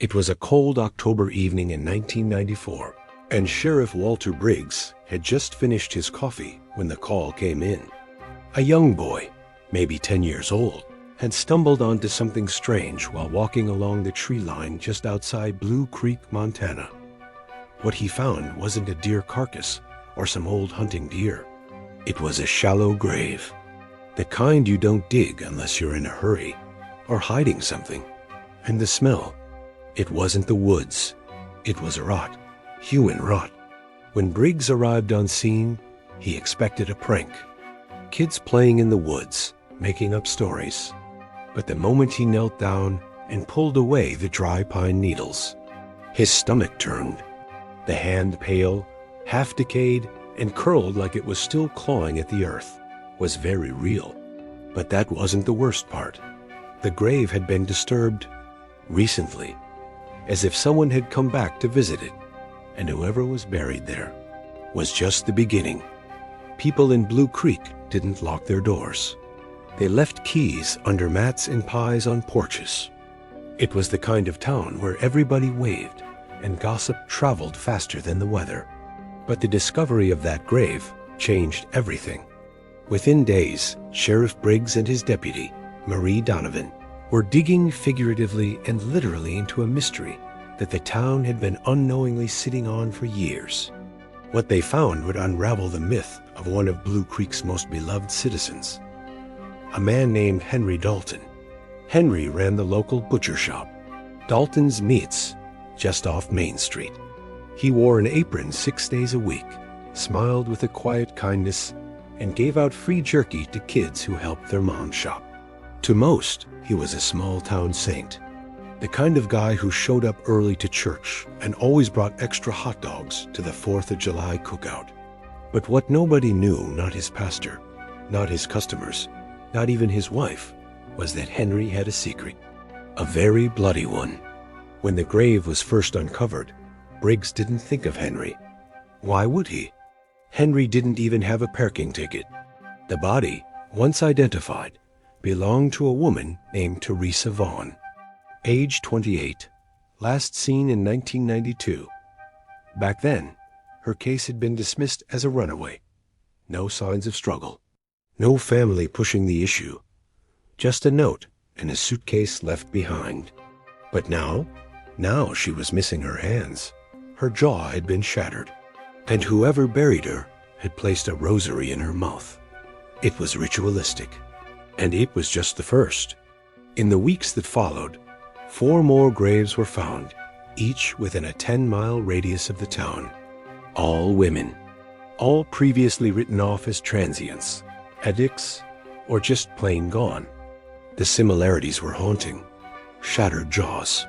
It was a cold October evening in 1994, and Sheriff Walter Briggs had just finished his coffee when the call came in. A young boy, maybe 10 years old, had stumbled onto something strange while walking along the tree line just outside Blue Creek, Montana. What he found wasn't a deer carcass or some old hunting deer. It was a shallow grave, the kind you don't dig unless you're in a hurry or hiding something. And the smell, it wasn't the woods, it was rot, human rot. When Briggs arrived on scene, he expected a prank. Kids playing in the woods, making up stories. But the moment he knelt down and pulled away the dry pine needles, his stomach turned. The hand, pale, half decayed, and curled like it was still clawing at the earth, was very real. But that wasn't the worst part. The grave had been disturbed recently, as if someone had come back to visit it, and whoever was buried there was just the beginning. People in Blue Creek didn't lock their doors. They left keys under mats and pies on porches. It was the kind of town where everybody waved, and gossip traveled faster than the weather. But the discovery of that grave changed everything. Within days, Sheriff Briggs and his deputy, Marie Donovan, were digging figuratively and literally into a mystery that the town had been unknowingly sitting on for years. What they found would unravel the myth of one of Blue Creek's most beloved citizens, a man named Henry Dalton. Henry ran the local butcher shop, Dalton's Meats, just off Main Street. He wore an apron 6 days a week, smiled with a quiet kindness, and gave out free jerky to kids who helped their mom shop. To most, he was a small-town saint, the kind of guy who showed up early to church and always brought extra hot dogs to the 4th of July cookout. But what nobody knew, not his pastor, not his customers, not even his wife, was that Henry had a secret, a very bloody one. When the grave was first uncovered, Briggs didn't think of Henry. Why would he? Henry didn't even have a parking ticket. The body, once identified, belonged to a woman named Teresa Vaughn, age 28, last seen in 1992. Back then, her case had been dismissed as a runaway. No signs of struggle. No family pushing the issue. Just a note and a suitcase left behind. But now she was missing her hands. Her jaw had been shattered, and whoever buried her had placed a rosary in her mouth. It was ritualistic, and it was just the first. In the weeks that followed, 4 more graves were found, each within a 10-mile radius of the town. All women, all previously written off as transients, addicts, or just plain gone. The similarities were haunting. Shattered jaws,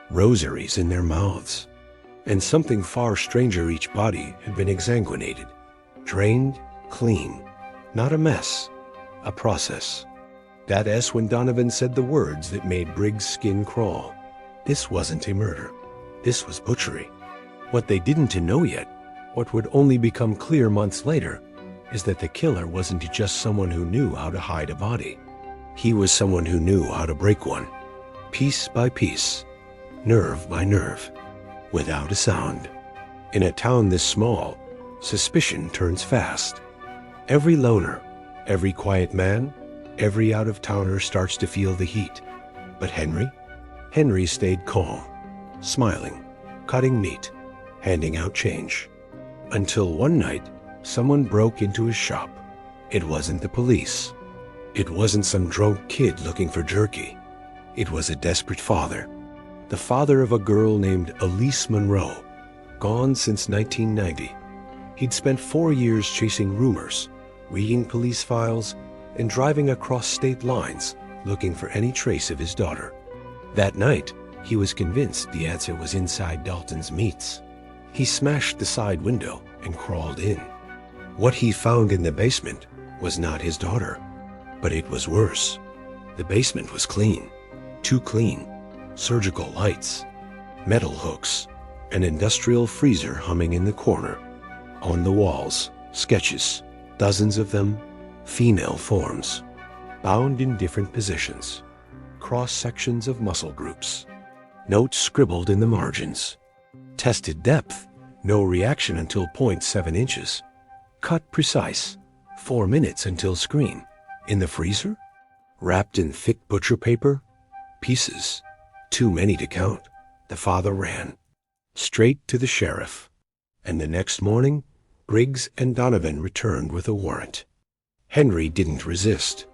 rosaries in their mouths, and something far stranger. Each body had been exsanguinated, drained clean. Not a mess, a process. That S when Donovan said the words that made Briggs' skin crawl. This wasn't a murder. This was butchery. What they didn't know yet, what would only become clear months later, is that the killer wasn't just someone who knew how to hide a body. He was someone who knew how to break one, piece by piece, nerve by nerve, without a sound. In a town this small, suspicion turns fast. Every loner, every quiet man, every out-of-towner starts to feel the heat. But Henry stayed calm, smiling, cutting meat, handing out change. Until one night, someone broke into his shop. It wasn't the police. It wasn't some drunk kid looking for jerky. It was a desperate father. The father of a girl named Elise Monroe, gone since 1990. He'd spent 4 years chasing rumors, reading police files, and driving across state lines looking for any trace of his daughter. That night, he was convinced the answer was inside Dalton's Meats. He smashed the side window and crawled in. What he found in the basement was not his daughter, but it was worse. The basement was clean, too clean. Surgical lights, metal hooks, an industrial freezer humming in the corner. On the walls, sketches, dozens of them, female forms, bound in different positions, cross-sections of muscle groups. notes scribbled in the margins. Tested depth, no reaction until 0.7 inches. Cut precise, 4 minutes until screen. In the freezer? Wrapped in thick butcher paper? Pieces. Too many to count. The father ran. Straight to the sheriff. And the next morning, Briggs and Donovan returned with a warrant. Henry didn't resist.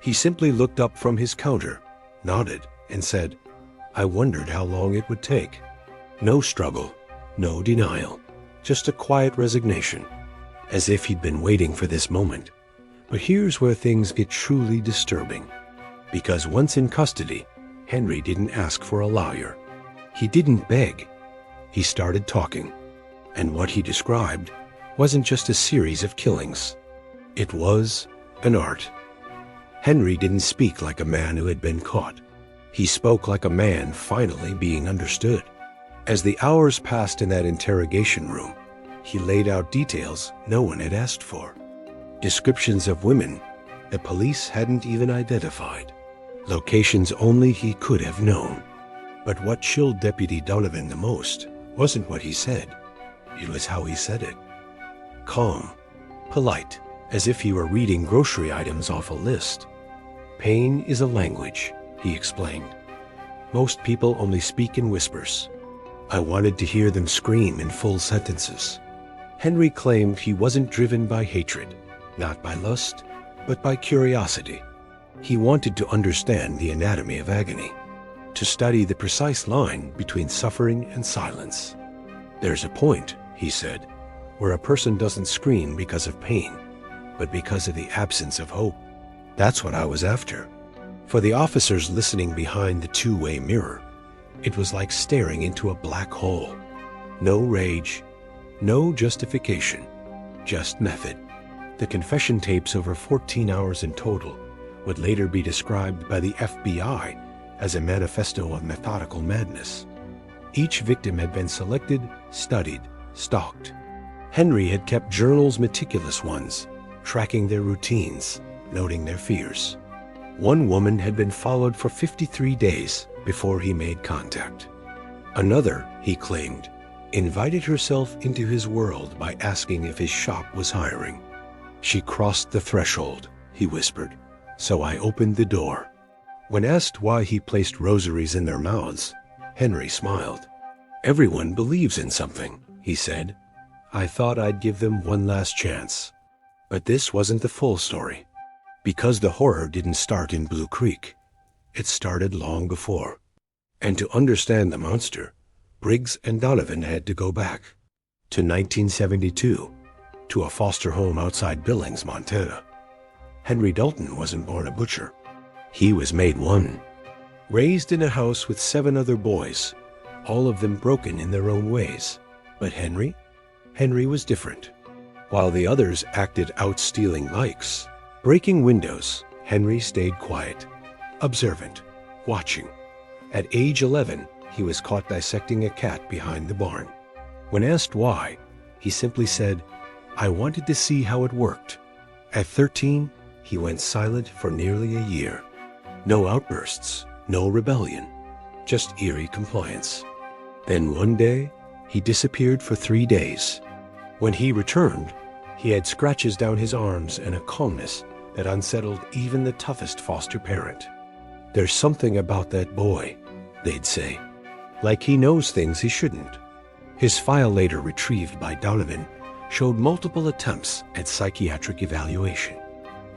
He simply looked up from his counter, nodded, and said, "I wondered how long it would take." No struggle, no denial, just a quiet resignation, as if he'd been waiting for this moment. But here's where things get truly disturbing. Because once in custody, Henry didn't ask for a lawyer. He didn't beg. He started talking. And what he described wasn't just a series of killings. It was an art. Henry didn't speak like a man who had been caught. He spoke like a man finally being understood. As the hours passed in that interrogation room, he laid out details no one had asked for. Descriptions of women the police hadn't even identified. Locations only he could have known. But what chilled Deputy Donovan the most wasn't what he said. It was how he said it. Calm, polite, as if he were reading grocery items off a list. Pain is a language, he explained. Most people only speak in whispers. I wanted to hear them scream in full sentences. Henry claimed he wasn't driven by hatred, not by lust, but by curiosity. He wanted to understand the anatomy of agony, to study the precise line between suffering and silence. There's a point, he said, where a person doesn't scream because of pain, but because of the absence of hope. That's what I was after. For the officers listening behind the two-way mirror, it was like staring into a black hole. No rage, no justification, just method. The confession tapes over 14 hours in total would later be described by the FBI as a manifesto of methodical madness. Each victim had been selected, studied, stalked. Henry had kept journals, meticulous ones, tracking their routines, noting their fears. One woman had been followed for 53 days before he made contact. Another, he claimed, invited herself into his world by asking if his shop was hiring. She crossed the threshold, he whispered, so I opened the door. When asked why he placed rosaries in their mouths, Henry smiled. Everyone believes in something, he said. I thought I'd give them one last chance. But this wasn't the full story. Because the horror didn't start in Blue Creek. It started long before. And to understand the monster, Briggs and Donovan had to go back to 1972, to a foster home outside Billings, Montana. Henry Dalton wasn't born a butcher. He was made one. Raised in a house with 7 other boys, all of them broken in their own ways. But Henry was different. While the others acted out stealing bikes, breaking windows, Henry stayed quiet, observant, watching. At age 11, he was caught dissecting a cat behind the barn. When asked why, he simply said, I wanted to see how it worked. At 13, he went silent for nearly a year. No outbursts, no rebellion, just eerie compliance. Then one day, he disappeared for 3 days. When he returned, he had scratches down his arms and a calmness that unsettled even the toughest foster parent. There's something about that boy, they'd say, like he knows things he shouldn't. His file later retrieved by Donovan showed multiple attempts at psychiatric evaluation.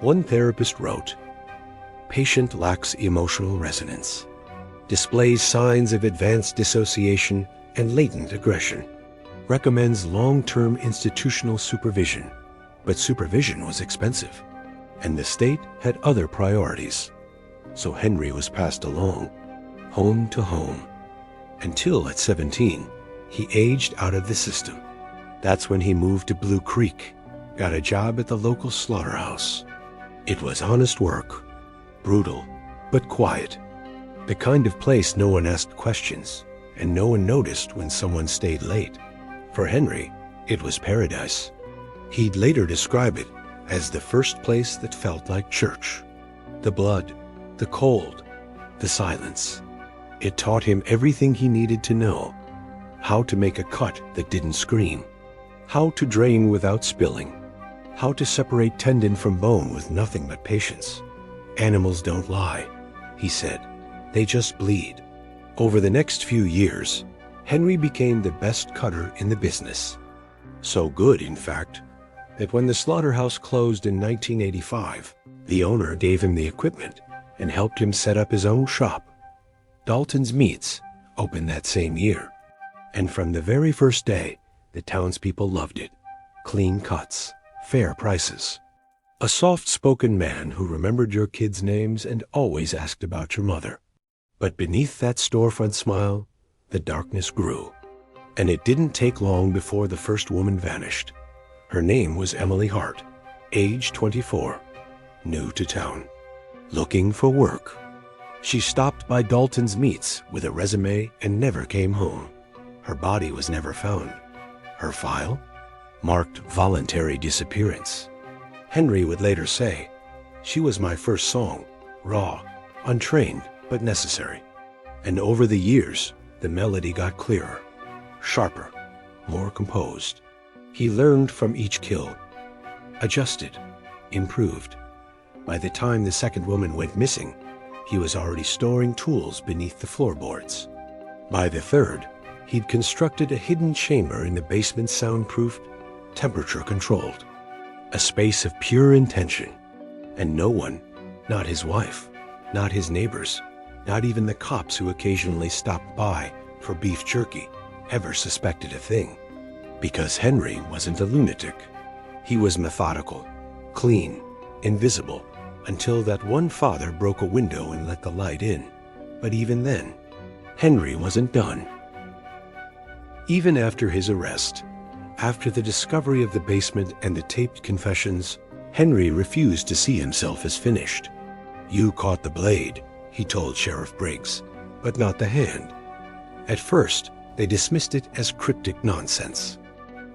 One therapist wrote, patient lacks emotional resonance, displays signs of advanced dissociation and latent aggression, recommends long-term institutional supervision, but supervision was expensive, and the state had other priorities. So Henry was passed along, home to home, until at 17, he aged out of the system. That's when he moved to Blue Creek, got a job at the local slaughterhouse. It was honest work, brutal, but quiet. The kind of place no one asked questions, and no one noticed when someone stayed late. For Henry, it was paradise. He'd later describe it as the first place that felt like church. The blood, the cold, the silence. It taught him everything he needed to know: how to make a cut that didn't scream, how to drain without spilling, how to separate tendon from bone with nothing but patience. Animals don't lie, he said. They just bleed. Over the next few years, Henry became the best cutter in the business. So good, in fact, that when the slaughterhouse closed in 1985, the owner gave him the equipment and helped him set up his own shop. Dalton's Meats opened that same year, and from the very first day, the townspeople loved it. Clean cuts, fair prices. A soft-spoken man who remembered your kids' names and always asked about your mother. But beneath that storefront smile, the darkness grew. And it didn't take long before the first woman vanished. Her name was Emily Hart, age 24, new to town, looking for work. She stopped by Dalton's Meats with a resume and never came home. Her body was never found. Her file? Marked voluntary disappearance. Henry would later say, "She was my first song, raw, untrained, but necessary." And over the years, the melody got clearer, sharper, more composed. He learned from each kill, adjusted, improved. By the time the second woman went missing, he was already storing tools beneath the floorboards. By the third, he'd constructed a hidden chamber in the basement, soundproofed, temperature-controlled. A space of pure intention. And no one, not his wife, not his neighbors, not even the cops who occasionally stopped by for beef jerky, ever suspected a thing. Because Henry wasn't a lunatic. He was methodical, clean, invisible, until that one father broke a window and let the light in. But even then, Henry wasn't done. Even after his arrest, after the discovery of the basement and the taped confessions, Henry refused to see himself as finished. "You caught the blade," he told Sheriff Briggs, "but not the hand." At first, they dismissed it as cryptic nonsense.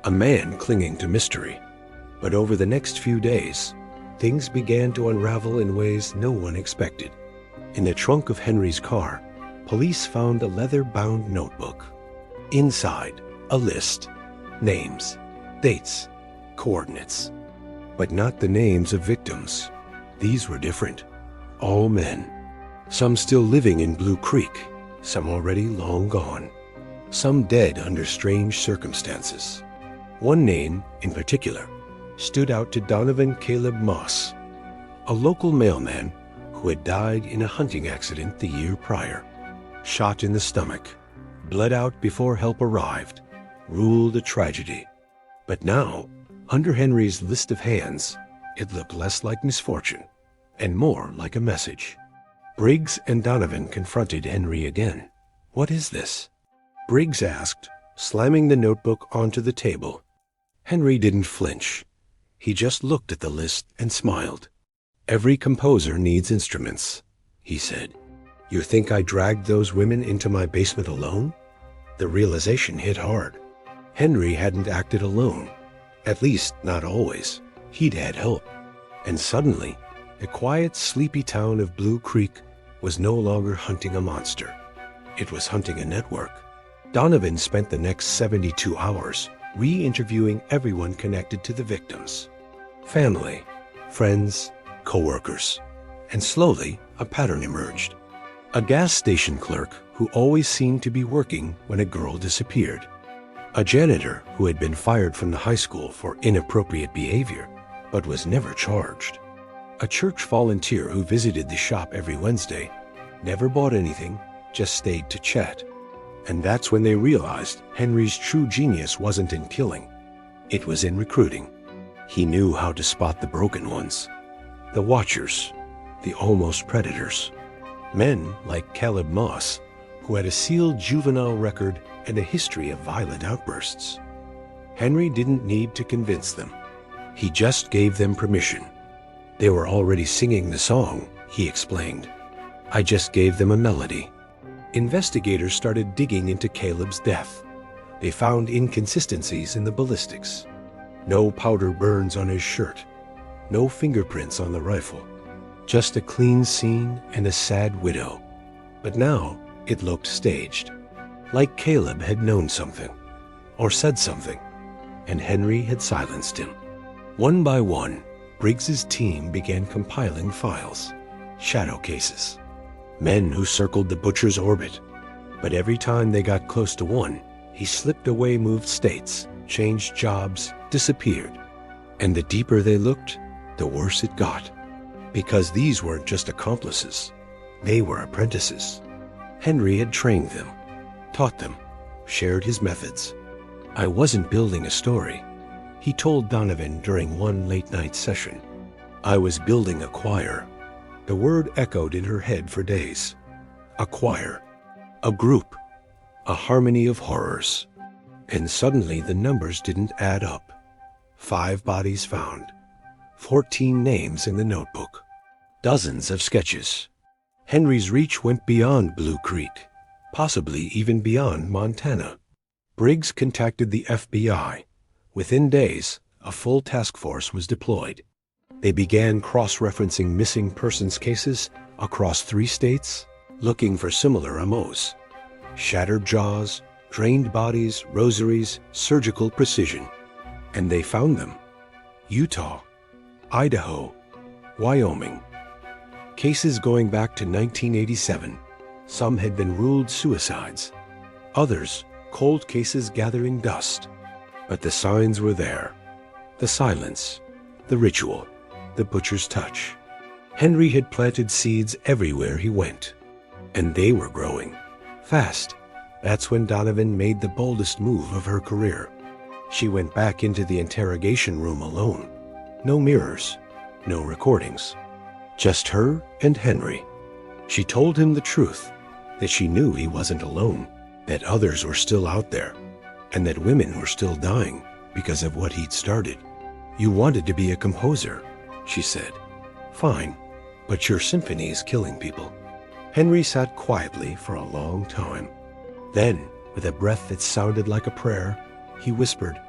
A man clinging to mystery. But over the next few days, things began to unravel in ways no one expected. In the trunk of Henry's car, police found a leather-bound notebook. Inside, a list. Names, dates, coordinates. But not the names of victims. These were different. All men. Some still living in Blue Creek, some already long gone. Some dead under strange circumstances. One name, in particular, stood out to Donovan Caleb Moss, a local mailman who had died in a hunting accident the year prior. Shot in the stomach, bled out before help arrived, ruled a tragedy. But now, under Henry's list of hands, it looked less like misfortune and more like a message. Briggs and Donovan confronted Henry again. "What is this?" Briggs asked, slamming the notebook onto the table. Henry didn't flinch. He just looked at the list and smiled. "Every composer needs instruments," he said. "You think I dragged those women into my basement alone?" The realization hit hard. Henry hadn't acted alone. At least, not always. He'd had help. And suddenly, the quiet, sleepy town of Blue Creek was no longer hunting a monster. It was hunting a network. Donovan spent the next 72 hours re-interviewing everyone connected to the victims. Family, friends, co-workers. And slowly, a pattern emerged. A gas station clerk who always seemed to be working when a girl disappeared. A janitor who had been fired from the high school for inappropriate behavior, but was never charged. A church volunteer who visited the shop every Wednesday, never bought anything, just stayed to chat. And that's when they realized Henry's true genius wasn't in killing. It was in recruiting. He knew how to spot the broken ones. The watchers, the almost predators. Men like Caleb Moss, who had a sealed juvenile record and a history of violent outbursts. Henry didn't need to convince them. He just gave them permission. They were already singing the song, he explained. I just gave them a melody. Investigators started digging into Caleb's death. They found inconsistencies in the ballistics. No powder burns on his shirt. No fingerprints on the rifle. Just a clean scene and a sad widow. But now, It looked staged, like Caleb had known something, or said something, and Henry had silenced him. One by one, Briggs's team began compiling files, shadow cases, men who circled the butcher's orbit. But every time they got close to one, he slipped away, moved states, changed jobs, disappeared. And the deeper they looked, the worse it got. Because these weren't just accomplices, they were apprentices. Henry had trained them, taught them, shared his methods. I wasn't building a story, he told Donovan during one late-night session. I was building a choir. The word echoed in her head for days. A choir, a group, a harmony of horrors. And suddenly the numbers didn't add up. 5 bodies found, 14 names in the notebook, dozens of sketches. Henry's reach went beyond Blue Creek, possibly even beyond Montana. Briggs contacted the FBI. Within days, a full task force was deployed. They began cross-referencing missing persons cases across 3 states, looking for similar MOs. Shattered jaws, drained bodies, rosaries, surgical precision. And they found them. Utah, Idaho, Wyoming. Cases going back to 1987. Some had been ruled suicides. Others, cold cases gathering dust. But the signs were there. The silence, the ritual, the butcher's touch. Henry had planted seeds everywhere he went. And they were growing. Fast. That's when Donovan made the boldest move of her career. She went back into the interrogation room alone. No mirrors, no recordings. Just her and Henry. She told him the truth, that she knew he wasn't alone, that others were still out there, and that women were still dying because of what he'd started. You wanted to be a composer, she said. Fine, but your symphony is killing people. Henry sat quietly for a long time. Then, with a breath that sounded like a prayer, he whispered,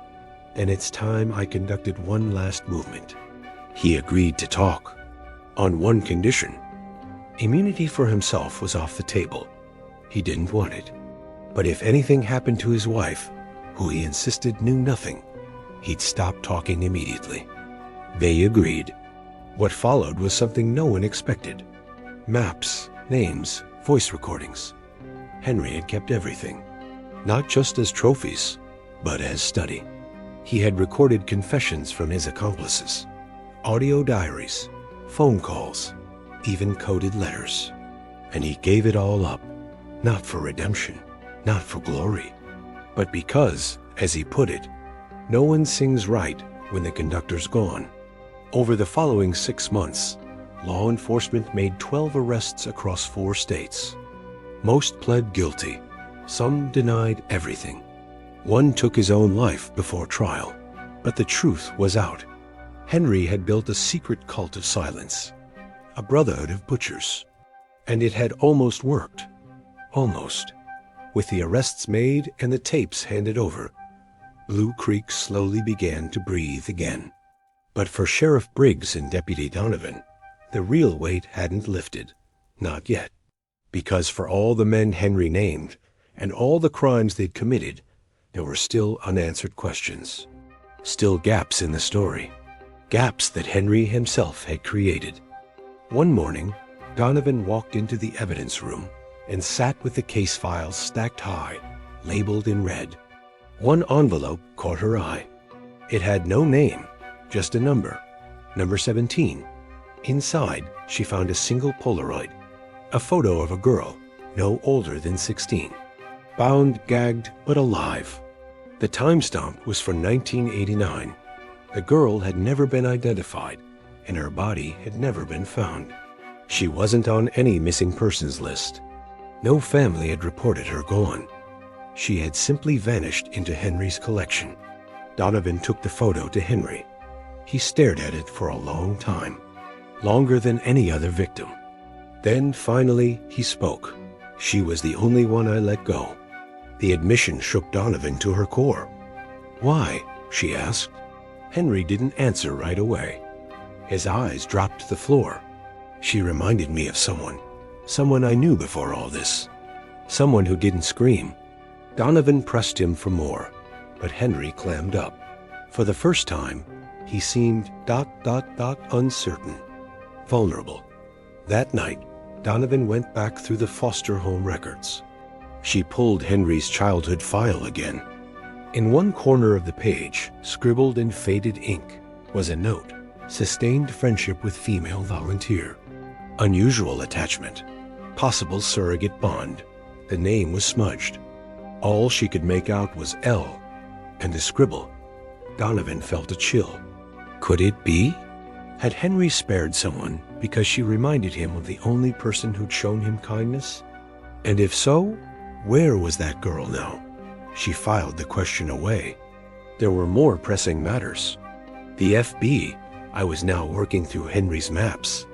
"And it's time I conducted one last movement." He agreed to talk, on one condition. Immunity for himself was off the table. He didn't want it. But if anything happened to his wife, who he insisted knew nothing, he'd stop talking immediately. They agreed. What followed was something no one expected. Maps, names, voice recordings. Henry had kept everything, not just as trophies, but as study. He had recorded confessions from his accomplices, audio diaries, phone calls, even coded letters. And he gave it all up, not for redemption, not for glory, but because, as he put it, no one sings right when the conductor's gone. Over the following 6 months, law enforcement made 12 arrests across 4 states. Most pled guilty. Some denied everything. One took his own life before trial, but the truth was out. Henry had built a secret cult of silence, a brotherhood of butchers. And it had almost worked. Almost. With the arrests made and the tapes handed over, Blue Creek slowly began to breathe again. But for Sheriff Briggs and Deputy Donovan, the real weight hadn't lifted. Not yet. Because for all the men Henry named, and all the crimes they'd committed, there were still unanswered questions. Still gaps in the story. Gaps that Henry himself had created. One morning, Donovan walked into the evidence room and sat with the case files stacked high, labeled in red. One envelope caught her eye. It had no name, just a number, number 17. Inside, she found a single Polaroid, a photo of a girl, no older than 16. Bound, gagged, but alive. The timestamp was for 1989. The girl had never been identified, and her body had never been found. She wasn't on any missing persons list. No family had reported her gone. She had simply vanished into Henry's collection. Donovan took the photo to Henry. He stared at it for a long time, longer than any other victim. Then, finally, he spoke. "She was the only one I let go." The admission shook Donovan to her core. "Why?" she asked. Henry didn't answer right away. His eyes dropped to the floor. "She reminded me of someone I knew before all this. Someone who didn't scream. Donovan pressed him for more, but Henry clammed up. For the first time, he seemed ... uncertain, vulnerable. That night, Donovan went back through the foster home records. She pulled Henry's childhood file again. In one corner of the page, scribbled in faded ink, was a note: sustained friendship with female volunteer. Unusual attachment. Possible surrogate bond. The name was smudged. All she could make out was L, and the scribble. Donovan felt a chill. Could it be? Had Henry spared someone because she reminded him of the only person who'd shown him kindness? And if so, where was that girl now? She filed the question away. There were more pressing matters. The FB. I was now working through Henry's maps.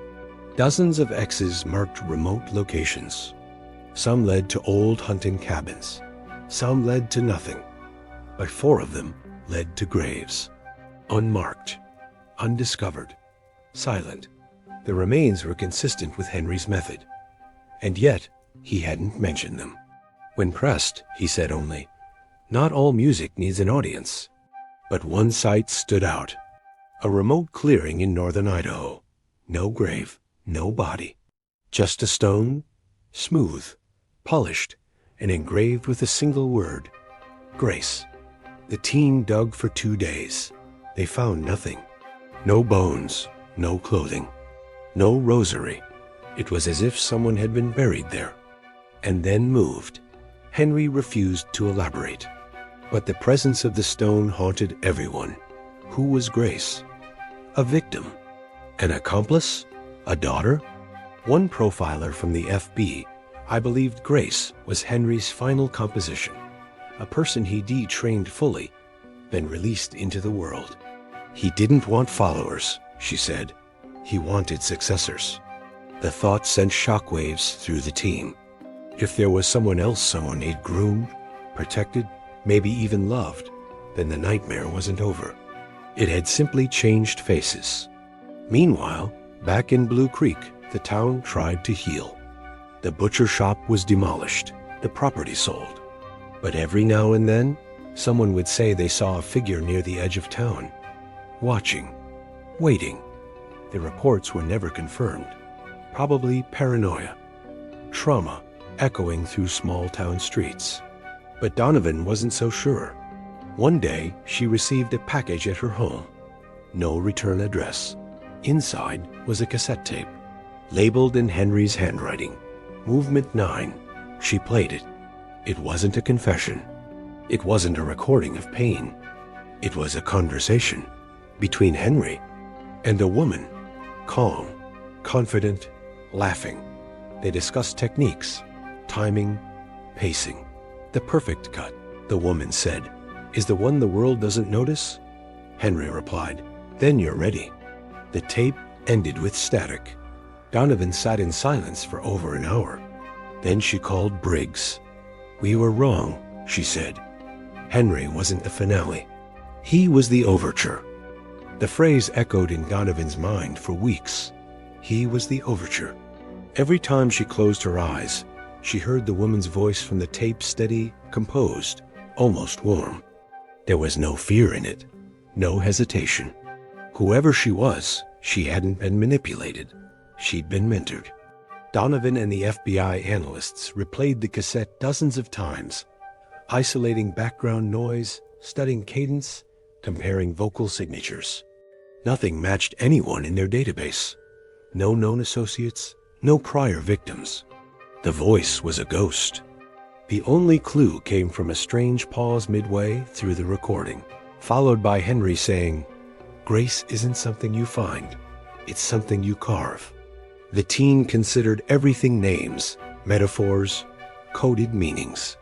Dozens of X's marked remote locations. Some led to old hunting cabins. Some led to nothing. But 4 of them led to graves. Unmarked, undiscovered, silent. The remains were consistent with Henry's method. And yet, he hadn't mentioned them. When pressed, he said only, "Not all music needs an audience." But one site stood out. A remote clearing in northern Idaho. No grave, no body. Just a stone, smooth, polished, and engraved with a single word: Grace. The team dug for 2 days. They found nothing. No bones, no clothing, no rosary. It was as if someone had been buried there, and then moved. Henry refused to elaborate. But the presence of the stone haunted everyone. Who was Grace? A victim? An accomplice? A daughter? One profiler from the FB, I believed Grace was Henry's final composition, a person he detrained fully, then released into the world. He didn't want followers, she said. He wanted successors. The thought sent shockwaves through the team. If there was someone else someone he'd groomed, protected, maybe even loved, then the nightmare wasn't over. It had simply changed faces. Meanwhile, back in Blue Creek, the town tried to heal. The butcher shop was demolished, the property sold. But every now and then, someone would say they saw a figure near the edge of town, watching, waiting. The reports were never confirmed. Probably paranoia, trauma echoing through small-town streets. But Donovan wasn't so sure. One day, she received a package at her home. No return address. Inside was a cassette tape, labeled in Henry's handwriting. Movement 9. She played it. It wasn't a confession. It wasn't a recording of pain. It was a conversation between Henry and a woman. Calm, confident, laughing. They discussed techniques, timing, pacing. The perfect cut, the woman said, is the one the world doesn't notice. Henry replied, "Then you're ready." The tape ended with static. Donovan sat in silence for over an hour. Then she called Briggs. "We were wrong," she said. Henry wasn't the finale. He was the overture. The phrase echoed in Donovan's mind for weeks. He was the overture. Every time she closed her eyes, she heard the woman's voice from the tape, steady, composed, almost warm. There was no fear in it, no hesitation. Whoever she was, she hadn't been manipulated. She'd been mentored. Donovan and the FBI analysts replayed the cassette dozens of times, isolating background noise, studying cadence, comparing vocal signatures. Nothing matched anyone in their database. No known associates, no prior victims. The voice was a ghost. The only clue came from a strange pause midway through the recording, followed by Henry saying, "Grace isn't something you find, it's something you carve." The teen considered everything names, metaphors, coded meanings.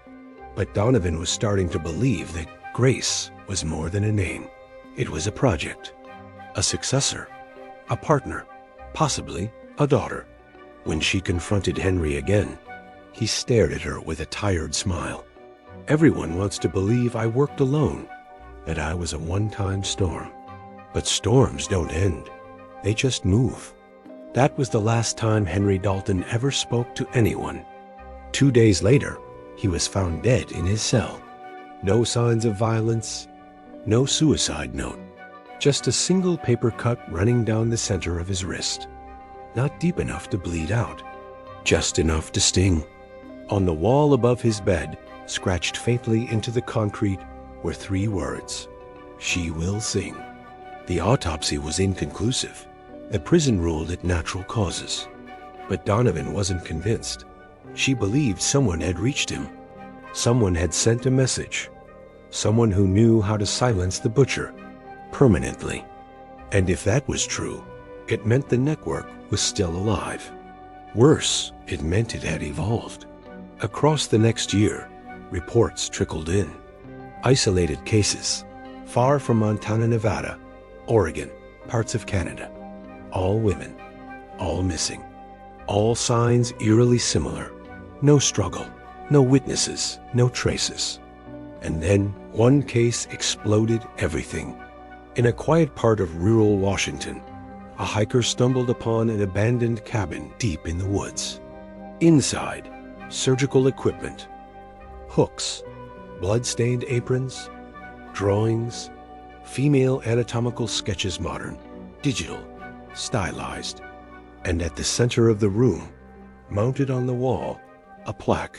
But Donovan was starting to believe that Grace was more than a name. It was a project, a successor, a partner, possibly a daughter. When she confronted Henry again, he stared at her with a tired smile. "Everyone wants to believe I worked alone, that I was a one-time storm. But storms don't end. They just move." That was the last time Henry Dalton ever spoke to anyone. 2 days later, He was found dead in his cell. No signs of violence, no suicide note. Just a single paper cut running down the center of his wrist. Not deep enough to bleed out, just enough to sting. On the wall above his bed, scratched faintly into the concrete, were 3 words: "She will sing." The autopsy was inconclusive. The prison ruled it natural causes. But Donovan wasn't convinced. She believed someone had reached him. Someone had sent a message. Someone who knew how to silence the butcher permanently. And if that was true, it meant the network was still alive. Worse, it meant it had evolved. Across the next year, reports trickled in. Isolated cases, far from Montana, Nevada, Oregon, parts of Canada. All women, all missing. All signs eerily similar. No struggle, no witnesses, no traces. And then one case exploded everything. In a quiet part of rural Washington, a hiker stumbled upon an abandoned cabin deep in the woods. Inside, surgical equipment, hooks, blood-stained aprons, drawings, female anatomical sketches, modern, digital, stylized. And at the center of the room, mounted on the wall, a plaque.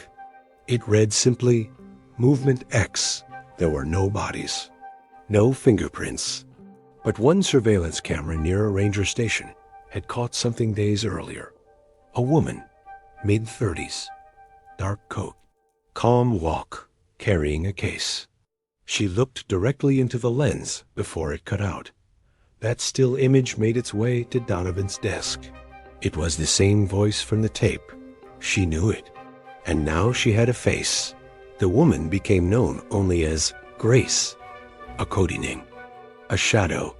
It read simply, "Movement X." There were no bodies, no fingerprints. But one surveillance camera near a ranger station had caught something days earlier. A woman, mid-30s, dark coat, calm walk, carrying a case. She looked directly into the lens before it cut out. That still image made its way to Donovan's desk. It was the same voice from the tape. She knew it. And now she had a face. The woman became known only as Grace, a code name, a shadow,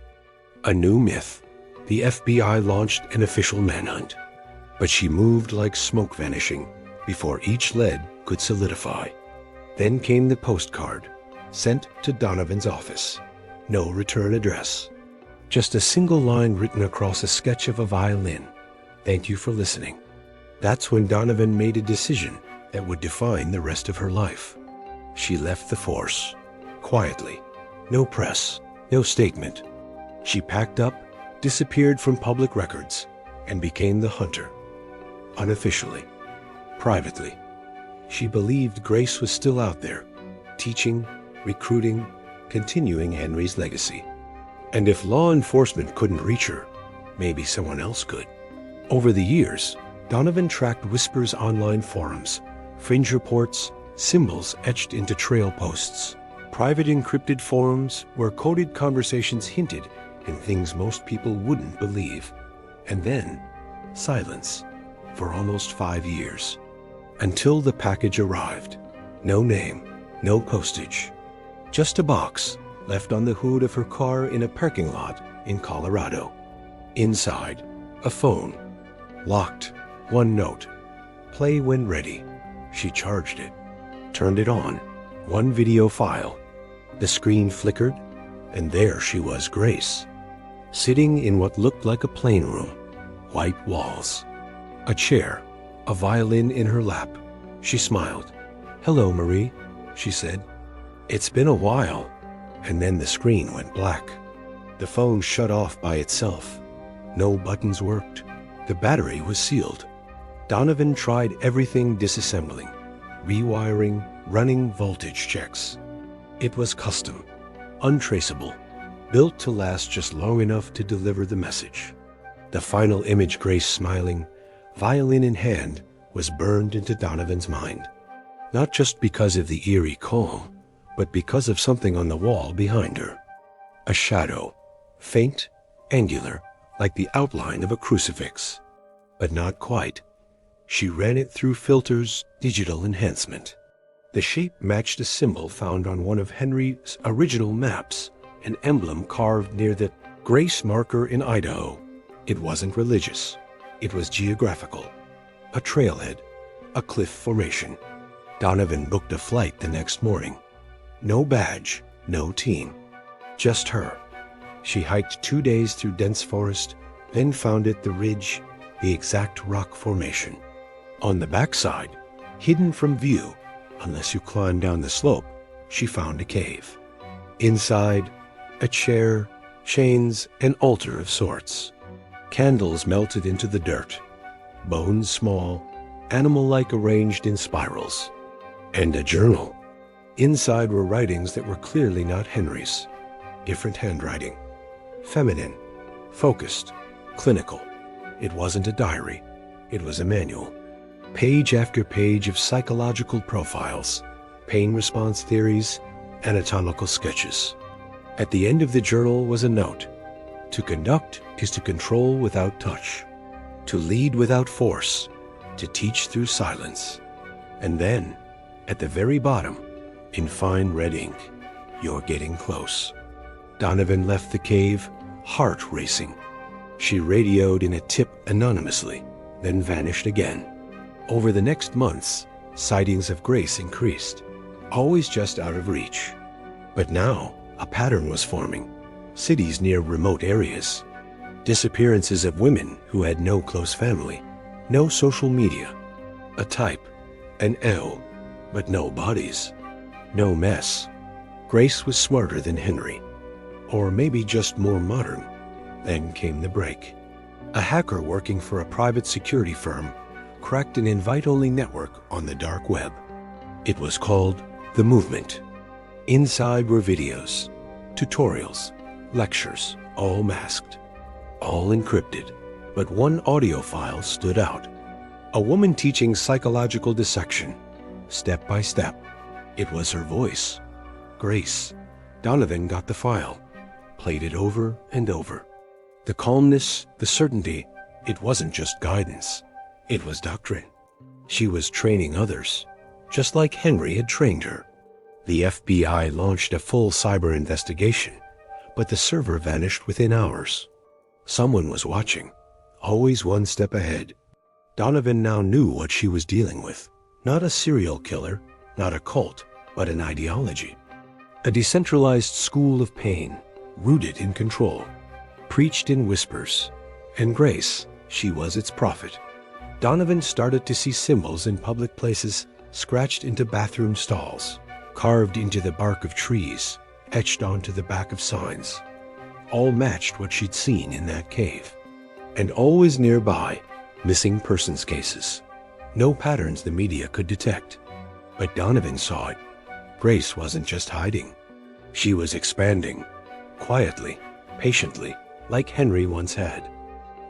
a new myth. The FBI launched an official manhunt. But she moved like smoke vanishing before each lead could solidify. Then came the postcard, sent to Donovan's office. No return address. Just a single line written across a sketch of a violin. "Thank you for listening." That's when Donovan made a decision that would define the rest of her life. She left the force, quietly. No press, no statement. She packed up, disappeared from public records, and became the hunter. Unofficially, privately. She believed Grace was still out there, teaching, recruiting, continuing Henry's legacy. And if law enforcement couldn't reach her, maybe someone else could. Over the years, Donovan tracked Whisper's online forums, fringe reports, symbols etched into trail posts, private encrypted forums where coded conversations hinted in things most people wouldn't believe. And then, silence for almost 5 years. Until the package arrived. No name, no postage. Just a box left on the hood of her car in a parking lot in Colorado. Inside, a phone. Locked. One note. "Play when ready." She charged it. Turned it on. One video file. The screen flickered, and there she was, Grace. Sitting in what looked like a plain room. White walls. A chair. A violin in her lap. She smiled. "Hello, Marie," she said. "It's been a while." And then the screen went black. The phone shut off by itself. No buttons worked. The battery was sealed. Donovan tried everything disassembling, rewiring, running voltage checks. It was custom, untraceable, built to last just long enough to deliver the message. The final image, Grace smiling, violin in hand, was burned into Donovan's mind. Not just because of the eerie calm, but because of something on the wall behind her. A shadow, faint, angular, like the outline of a crucifix. But not quite. She ran it through filters, digital enhancement. The shape matched a symbol found on one of Henry's original maps, an emblem carved near the Grace marker in Idaho. It wasn't religious. It was geographical. A trailhead, a cliff formation. Donovan booked a flight the next morning. No badge, no team. Just her. She hiked 2 days through dense forest, then found it the ridge, the exact rock formation. On the backside, hidden from view, unless you climbed down the slope, she found a cave. Inside, a chair, chains, an altar of sorts. Candles melted into the dirt. Bones small, animal-like arranged in spirals. And a journal. Inside were writings that were clearly not Henry's. Different handwriting. Feminine. Focused. Clinical. It wasn't a diary. It was a manual. Page after page of psychological profiles, pain response theories, anatomical sketches. At the end of the journal was a note. To conduct is to control without touch. To lead without force. To teach through silence. And then, at the very bottom, in fine red ink, you're getting close. Donovan left the cave, heart racing. She radioed in a tip anonymously, then vanished again. Over the next months, sightings of Grace increased, always just out of reach. But now, a pattern was forming. Cities near remote areas. Disappearances of women who had no close family, no social media. A type, an L, but no bodies. No mess. Grace was smarter than Henry. Or maybe just more modern. Then came the break. A hacker working for a private security firm cracked an invite-only network on the dark web. It was called The Movement. Inside were videos, tutorials, lectures, all masked, all encrypted. But one audio file stood out. A woman teaching psychological dissection, step by step. It was her voice. Grace. Donovan got the file, played it over and over. The calmness, the certainty, it wasn't just guidance. It was doctrine. She was training others, just like Henry had trained her. The FBI launched a full cyber investigation, but the server vanished within hours. Someone was watching, always one step ahead. Donovan now knew what she was dealing with. Not a serial killer, not a cult, but an ideology. A decentralized school of pain, rooted in control, preached in whispers. And Grace, she was its prophet. Donovan started to see symbols in public places, scratched into bathroom stalls, carved into the bark of trees, etched onto the back of signs. All matched what she'd seen in that cave. And always nearby, missing persons cases. No patterns the media could detect. But Donovan saw it. Grace wasn't just hiding. She was expanding, quietly, patiently, like Henry once had.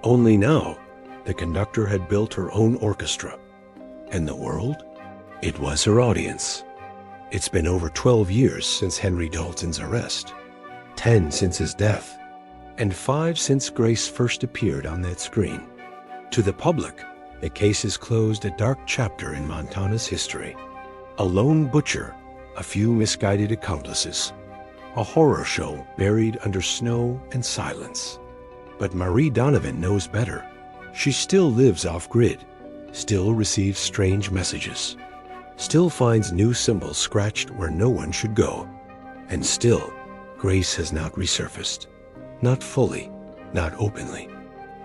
Only now, the conductor had built her own orchestra. And the world? It was her audience. It's been over 12 years since Henry Dalton's arrest, 10 since his death, and 5 since Grace first appeared on that screen. To the public, the case has closed a dark chapter in Montana's history. A lone butcher, a few misguided accomplices, a horror show buried under snow and silence. But Marie Donovan knows better. She still lives off-grid, still receives strange messages, still finds new symbols scratched where no one should go. And still, Grace has not resurfaced. Not fully, not openly.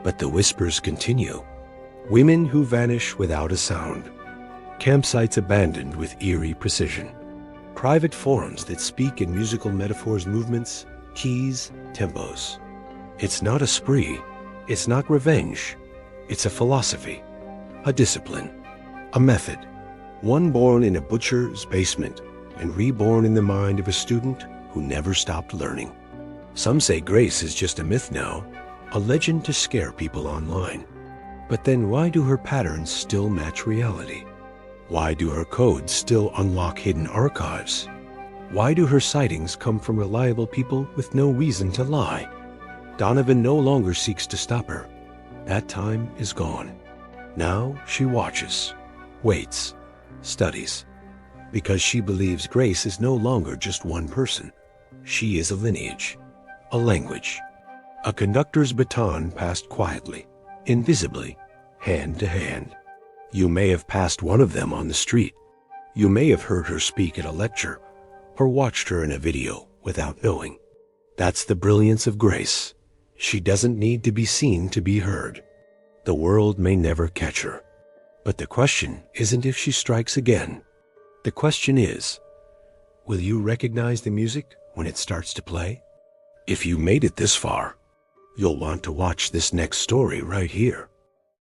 But the whispers continue. Women who vanish without a sound. Campsites abandoned with eerie precision. Private forums that speak in musical metaphors, movements, keys, tempos. It's not a spree. It's not revenge. It's a philosophy, a discipline, a method. One born in a butcher's basement and reborn in the mind of a student who never stopped learning. Some say Grace is just a myth now, a legend to scare people online. But then why do her patterns still match reality? Why do her codes still unlock hidden archives? Why do her sightings come from reliable people with no reason to lie? Donovan no longer seeks to stop her. That time is gone. Now she watches, waits, studies, because she believes Grace is no longer just one person. She is a lineage, a language. A conductor's baton passed quietly, invisibly, hand to hand. You may have passed one of them on the street. You may have heard her speak at a lecture, or watched her in a video without knowing. That's the brilliance of Grace. She doesn't need to be seen to be heard. The world may never catch her. But the question isn't if she strikes again. The question is, will you recognize the music when it starts to play? If you made it this far, you'll want to watch this next story right here.